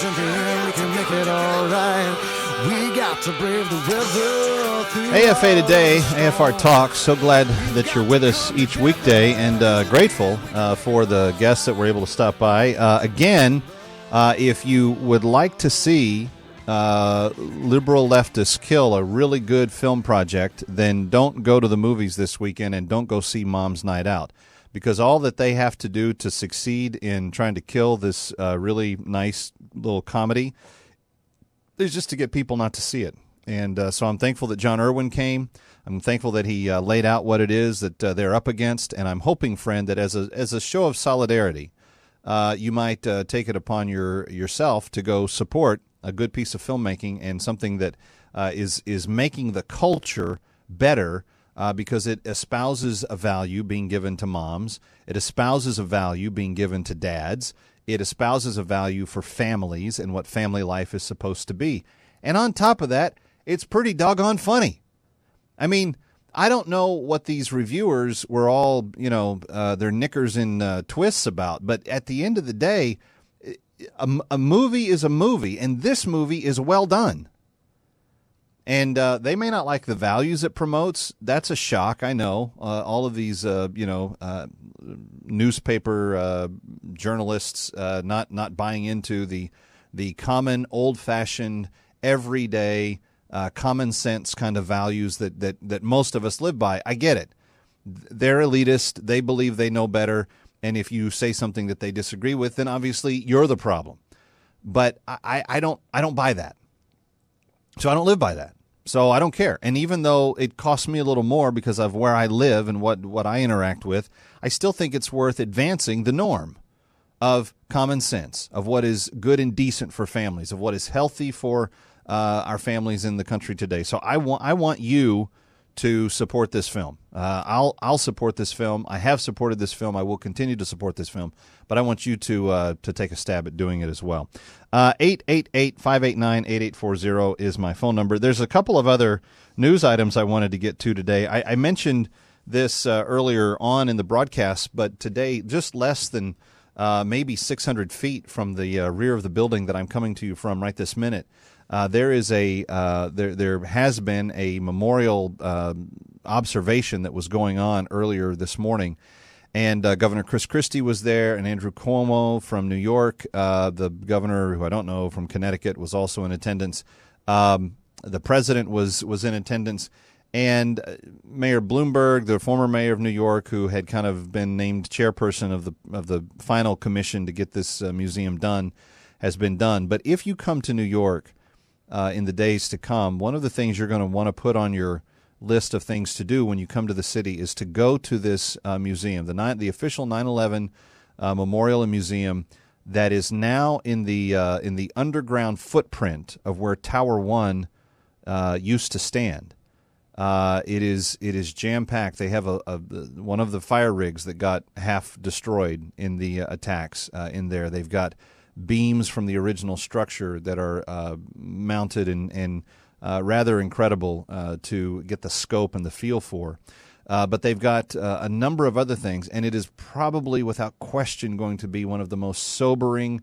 in the end, we can make it all right. We got to brave the weather through AFA Today, AFR Talks. So glad that you're with us each weekday, and grateful for the guests that were able to stop by. Again, if you would like to see liberal leftists kill a really good film project, then don't go to the movies this weekend and don't go see Mom's Night Out. Because all that they have to do to succeed in trying to kill this really nice little comedy is just to get people not to see it. And so I'm thankful that John Irwin came. I'm thankful that he laid out what it is that they're up against. And I'm hoping, friend, that as a show of solidarity, you might take it upon yourself to go support a good piece of filmmaking and something that is making the culture better because it espouses a value being given to moms. It espouses a value being given to dads. It espouses a value for families and what family life is supposed to be. And on top of that, it's pretty doggone funny. I mean, I don't know what these reviewers were all, their knickers in twists about, but at the end of the day, a movie is a movie, and this movie is well done. And they may not like the values it promotes. That's a shock, I know. All of these, newspaper journalists not buying into the common, old-fashioned, everyday, common sense kind of values that most of us live by. I get it. They're elitist. They believe they know better. And if you say something that they disagree with, then obviously you're the problem. But I don't buy that. So I don't live by that. So I don't care. And even though it costs me a little more because of where I live and what I interact with, I still think it's worth advancing the norm of common sense, of what is good and decent for families, of what is healthy for our families in the country today. So I want you to support this film. I'll support this film. I have supported this film. I will continue to support this film, but I want you to take a stab at doing it as well. 888-589-8840 is my phone number. There's a couple of other news items I wanted to get to today. I mentioned this earlier on in the broadcast, but today, just less than maybe 600 feet from the rear of the building that I'm coming to you from right this minute, there has been a memorial observation that was going on earlier this morning, and Governor Chris Christie was there, and Andrew Cuomo from New York, the governor, who I don't know, from Connecticut, was also in attendance. The president was in attendance, and Mayor Bloomberg, the former mayor of New York, who had kind of been named chairperson of the final commission to get this museum done, has been done. But if you come to New York in the days to come, one of the things you're going to want to put on your list of things to do when you come to the city is to go to this museum, the official 9/11 memorial and museum that is now in the underground footprint of where Tower 1 used to stand. It is jam-packed. They have one of the fire rigs that got half destroyed in the attacks in there. They've got beams from the original structure that are mounted and rather incredible to get the scope and the feel for. But they've got a number of other things, and it is probably without question going to be one of the most sobering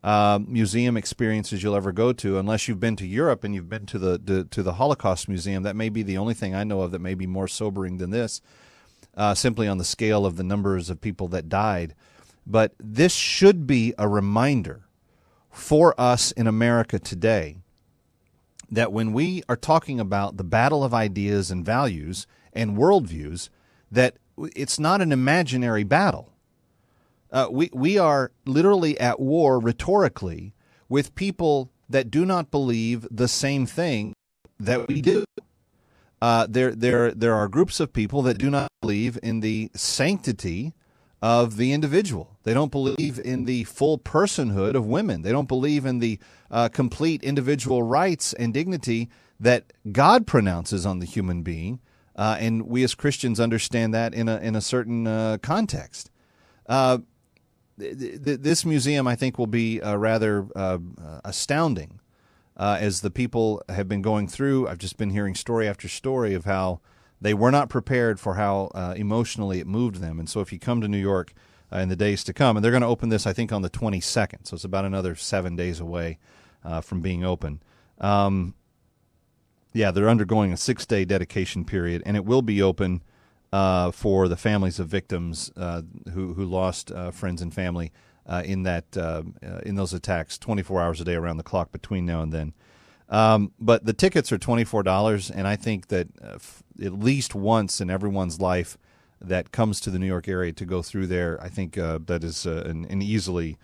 museum experiences you'll ever go to, unless you've been to Europe and you've been to the Holocaust Museum. That may be the only thing I know of that may be more sobering than this, simply on the scale of the numbers of people that died. But this should be a reminder for us in America today that when we are talking about the battle of ideas and values and worldviews, that it's not an imaginary battle. We are literally at war rhetorically with people that do not believe the same thing that we do. There are groups of people that do not believe in the sanctity of the individual. They don't believe in the full personhood of women. They don't believe in the complete individual rights and dignity that God pronounces on the human being, and we as Christians understand that in a certain context. This museum, I think, will be rather astounding as the people have been going through. I've just been hearing story after story of how they were not prepared for how emotionally it moved them. And so if you come to New York, in the days to come. And they're going to open this, I think, on the 22nd. So it's about another 7 days away from being open. Yeah, they're undergoing a 6-day dedication period, and it will be open for the families of victims who lost friends and family in those attacks, 24 hours a day around the clock between now and then. But the tickets are $24, and I think that at least once in everyone's life that comes to the New York area to go through there, I think that is an easily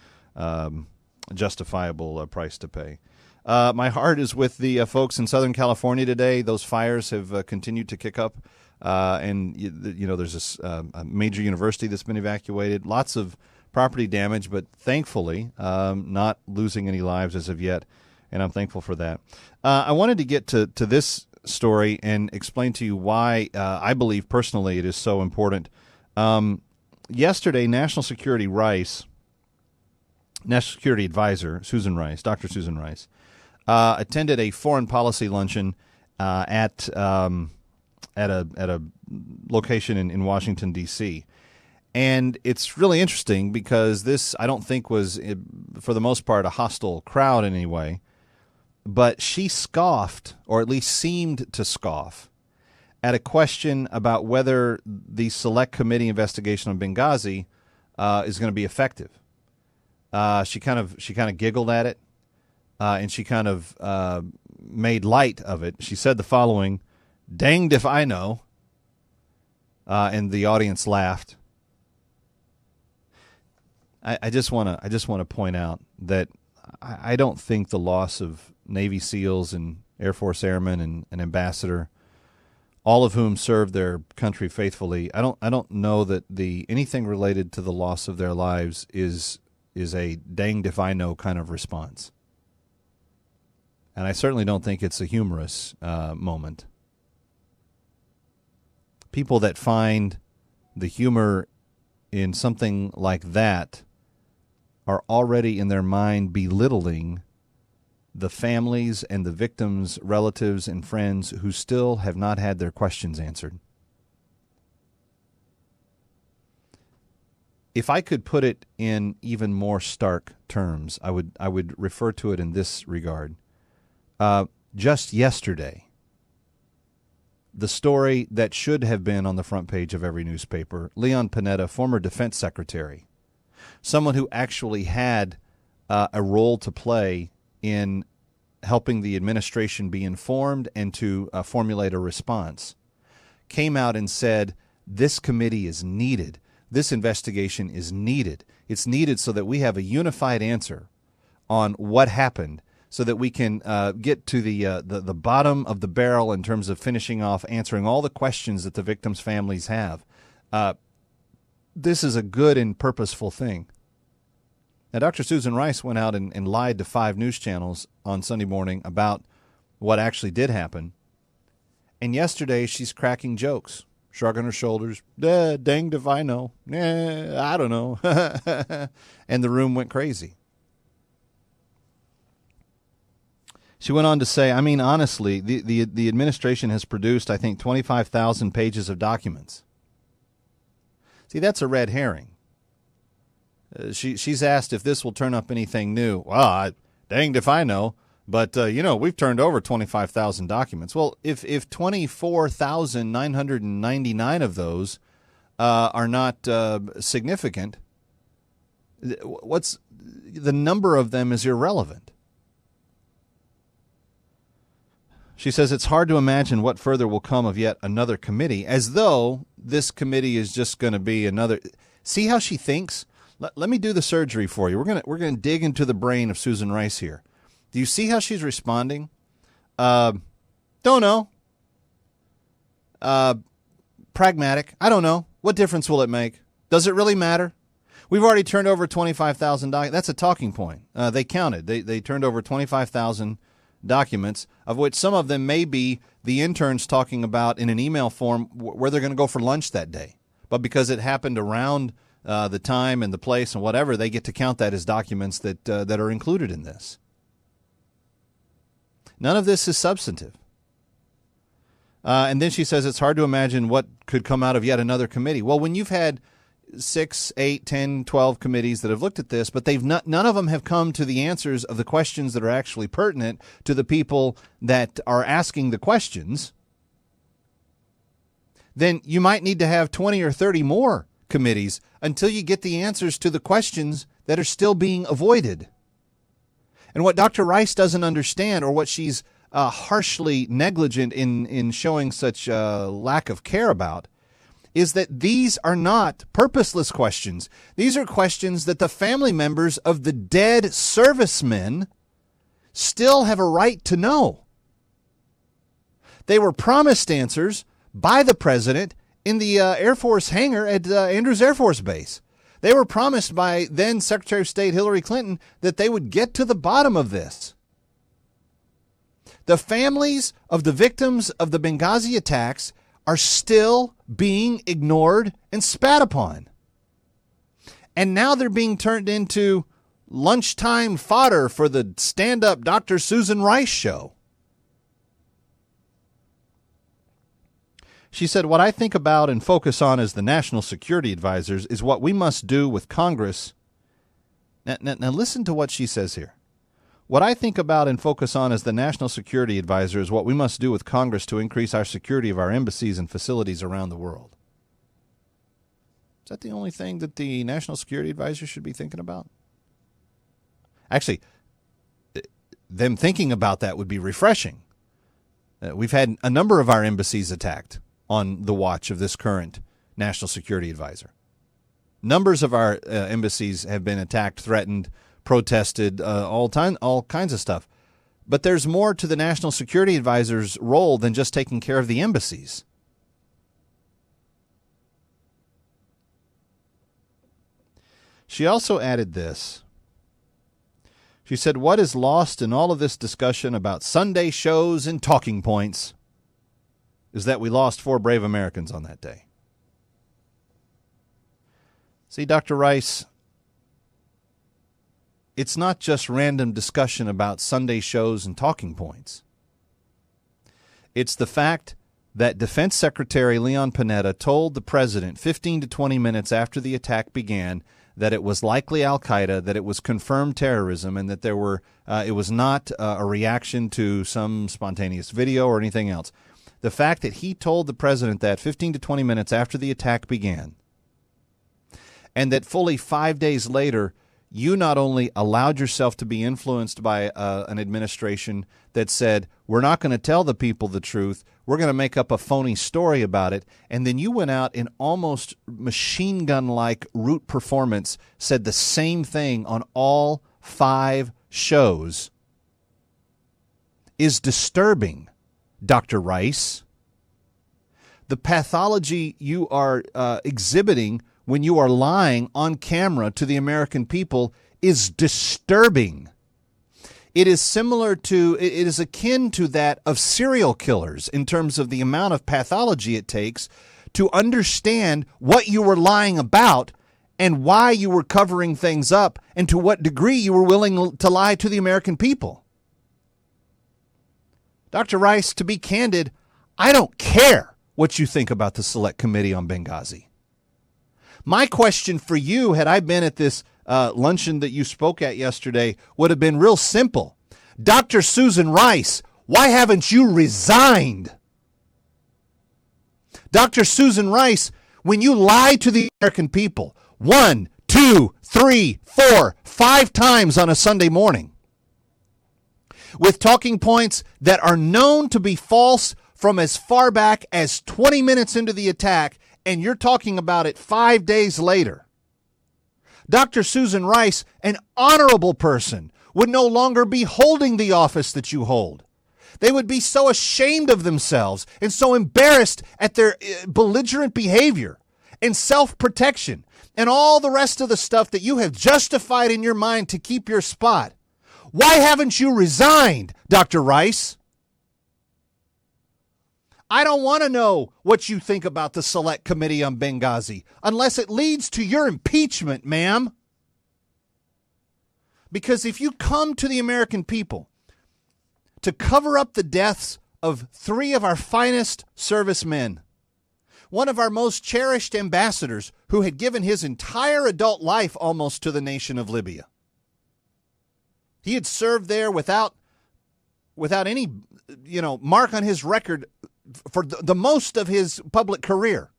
justifiable price to pay. My heart is with the folks in Southern California today. Those fires have continued to kick up, and there's a major university that's been evacuated. Lots of property damage, but thankfully not losing any lives as of yet, and I'm thankful for that. I wanted to get to this story and explain to you why I believe personally it is so important. Yesterday, National Security Advisor Dr. Susan Rice, attended a foreign policy luncheon at a location in Washington, D.C., and it's really interesting because this, I don't think, was, for the most part, a hostile crowd in any way. But she scoffed, or at least seemed to scoff, at a question about whether the Select Committee investigation on Benghazi is going to be effective. She kind of giggled at it, and she kind of made light of it. She said the following: "Danged if I know," and the audience laughed. I just want to point out that I don't think the loss of Navy SEALs and Air Force Airmen and an ambassador, all of whom served their country faithfully, I don't know that anything related to the loss of their lives is a danged if I know kind of response. And I certainly don't think it's a humorous moment. People that find the humor in something like that are already in their mind belittling the families and the victims' relatives and friends who still have not had their questions answered. If I could put it in even more stark terms, I would refer to it in this regard. Just yesterday, the story that should have been on the front page of every newspaper, Leon Panetta, former defense secretary, someone who actually had a role to play in helping the administration be informed and to formulate a response, came out and said, this committee is needed. This investigation is needed. It's needed so that we have a unified answer on what happened, so that we can get to the bottom of the barrel in terms of finishing off answering all the questions that the victims' families have. This is a good and purposeful thing. Now, Dr. Susan Rice went out and lied to 5 news channels on Sunday morning about what actually did happen. And yesterday, she's cracking jokes, shrugging her shoulders. Danged if I know. I don't know. And the room went crazy. She went on to say, I mean, honestly, the administration has produced, I think, 25,000 pages of documents. See, that's a red herring. She's asked if this will turn up anything new. Well, danged if I know. But, we've turned over 25,000 documents. Well, if 24,999 of those are not significant, the number of them is irrelevant. She says it's hard to imagine what further will come of yet another committee, as though this committee is just going to be another. See how she thinks? Let me do the surgery for you. We're going to dig into the brain of Susan Rice here. Do you see how she's responding? Don't know. Pragmatic. I don't know. What difference will it make? Does it really matter? We've already turned over 25,000 documents. That's a talking point. They counted. They turned over 25,000 documents, of which some of them may be the interns talking about in an email form where they're going to go for lunch that day. But because it happened around the time and the place and whatever, they get to count that as documents that are included in this. None of this is substantive. And then she says it's hard to imagine what could come out of yet another committee. Well, when you've had 6, 8, 10, 12 committees that have looked at this, but none of them have come to the answers of the questions that are actually pertinent to the people that are asking the questions, then you might need to have 20 or 30 more committees until you get the answers to the questions that are still being avoided. And what Dr. Rice doesn't understand, or what she's harshly negligent in showing such lack of care about, is that these are not purposeless questions. These are questions that the family members of the dead servicemen still have a right to know. They were promised answers by the president in the Air Force hangar at Andrews Air Force Base. They were promised by then Secretary of State Hillary Clinton that they would get to the bottom of this. The families of the victims of the Benghazi attacks are still being ignored and spat upon. And now they're being turned into lunchtime fodder for the stand-up Dr. Susan Rice show. She said, what I think about and focus on as the national security advisors is what we must do with Congress. Now listen to what she says here. What I think about and focus on as the national security advisor is what we must do with Congress to increase our security of our embassies and facilities around the world. Is that the only thing that the national security advisor should be thinking about? Actually, them thinking about that would be refreshing. We've had a number of our embassies attacked on the watch of this current national security advisor. Numbers of our embassies have been attacked, threatened, protested, all kinds of stuff. But there's more to the national security advisor's role than just taking care of the embassies. She also added this. She said, what is lost in all of this discussion about Sunday shows and talking points is that we lost 4 brave Americans on that day. See, Dr. Rice, it's not just random discussion about Sunday shows and talking points. It's the fact that Defense Secretary Leon Panetta told the president 15 to 20 minutes after the attack began that it was likely al-Qaeda, that it was confirmed terrorism, and that it was not a reaction to some spontaneous video or anything else. The fact that he told the president that 15 to 20 minutes after the attack began, and that fully 5 days later, you not only allowed yourself to be influenced by an administration that said, we're not going to tell the people the truth, we're going to make up a phony story about it, and then you went out in almost machine gun-like route performance, said the same thing on all 5 shows, is disturbing, Dr. Rice. The pathology you are exhibiting when you are lying on camera to the American people is disturbing. It is akin to that of serial killers in terms of the amount of pathology it takes to understand what you were lying about and why you were covering things up and to what degree you were willing to lie to the American people. Dr. Rice, to be candid, I don't care what you think about the Select Committee on Benghazi. My question for you, had I been at this luncheon that you spoke at yesterday, would have been real simple. Dr. Susan Rice, why haven't you resigned? Dr. Susan Rice, when you lie to the American people 1, 2, 3, 4, 5 times on a Sunday morning, with talking points that are known to be false from as far back as 20 minutes into the attack, and you're talking about it 5 days later. Dr. Susan Rice, an honorable person, would no longer be holding the office that you hold. They would be so ashamed of themselves and so embarrassed at their belligerent behavior and self-protection and all the rest of the stuff that you have justified in your mind to keep your spot. Why haven't you resigned, Dr. Rice? I don't want to know what you think about the Select Committee on Benghazi unless it leads to your impeachment, ma'am. Because if you come to the American people to cover up the deaths of 3 of our finest servicemen, one of our most cherished ambassadors who had given his entire adult life almost to the nation of Libya. He had served there without any, mark on his record for the most of his public career.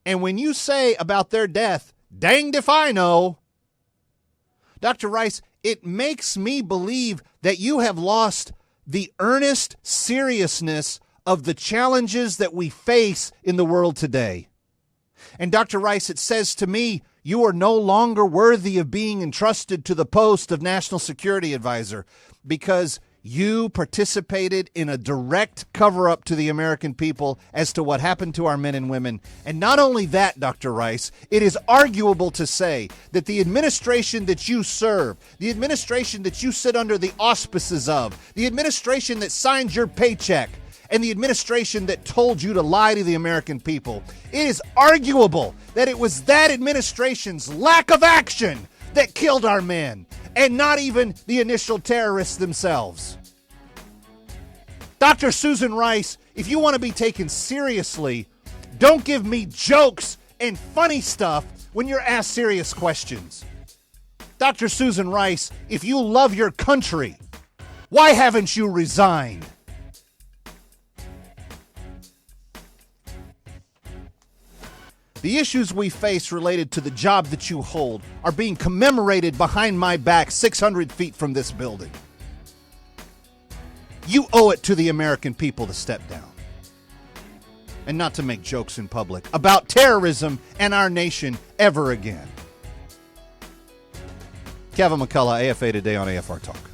And when you say about their death, danged if I know, Dr. Rice, it makes me believe that you have lost the earnest seriousness of the challenges that we face in the world today. And Dr. Rice, it says to me, you are no longer worthy of being entrusted to the post of National Security Advisor because you participated in a direct cover-up to the American people as to what happened to our men and women. And not only that, Dr. Rice, it is arguable to say that the administration that you serve, the administration that you sit under the auspices of, the administration that signed your paycheck, and the administration that told you to lie to the American people, it is arguable that it was that administration's lack of action that killed our men, and not even the initial terrorists themselves. Dr. Susan Rice, if you want to be taken seriously, don't give me jokes and funny stuff when you're asked serious questions. Dr. Susan Rice, if you love your country, why haven't you resigned? The issues we face related to the job that you hold are being commemorated behind my back 600 feet from this building. You owe it to the American people to step down and not to make jokes in public about terrorism and our nation ever again. Kevin McCullough, AFA Today on AFR Talk.